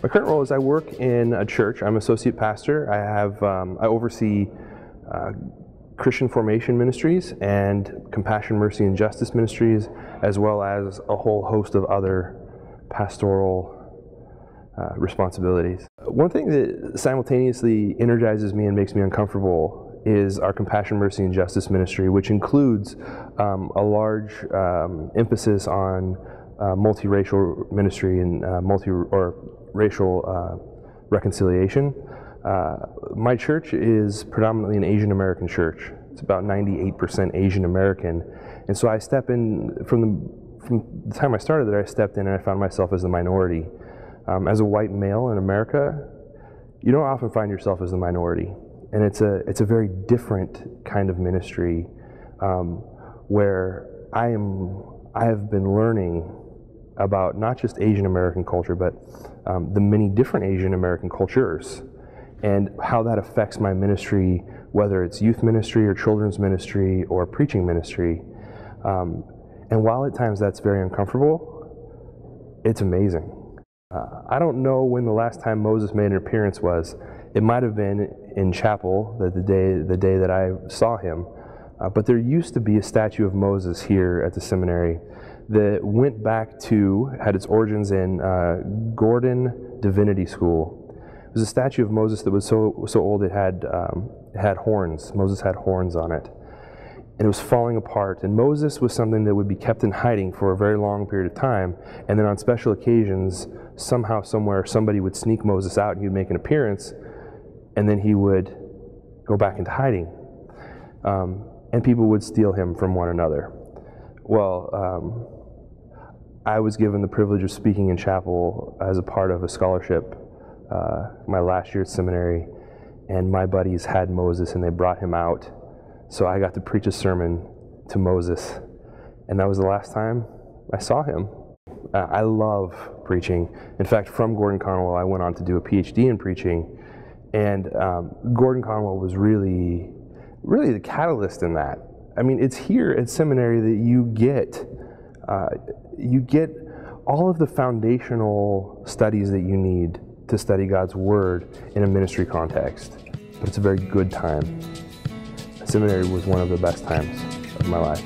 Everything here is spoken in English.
My current role is I work in a church. I'm associate pastor. I oversee Christian formation ministries and compassion, mercy, and justice ministries, as well as a whole host of other pastoral responsibilities. One thing that simultaneously energizes me and makes me uncomfortable is our compassion, mercy, and justice ministry, which includes a large emphasis on multiracial ministry and racial reconciliation. My church is predominantly an Asian American church. It's about 98% Asian American, and so I step in from the time I started there. I stepped in and I found myself as the minority. As a white male in America, you don't often find yourself as the minority, and it's a very different kind of ministry where I have been learning about not just Asian American culture, but the many different Asian American cultures, and how that affects my ministry, whether it's youth ministry or children's ministry or preaching ministry. And while at times that's very uncomfortable, it's amazing. I don't know when the last time Moses made an appearance was. It might have been in chapel, the day that I saw him, but there used to be a statue of Moses here at the seminary that went back to, had its origins in Gordon Divinity School. It was a statue of Moses that was so old it had horns. Moses had horns on it. And it was falling apart. And Moses was something that would be kept in hiding for a very long period of time. And then on special occasions, somehow, somewhere, somebody would sneak Moses out and he would make an appearance, and then he would go back into hiding. And people would steal him from one another. Well, I was given the privilege of speaking in chapel as a part of a scholarship my last year at seminary, and my buddies had Moses and they brought him out. So I got to preach a sermon to Moses, and that was the last time I saw him. I love preaching. In fact, from Gordon-Conwell, I went on to do a PhD in preaching, and Gordon-Conwell was really the catalyst in that. I mean, it's here at seminary that you get all of the foundational studies that you need to study God's Word in a ministry context. But it's a very good time. Seminary was one of the best times of my life.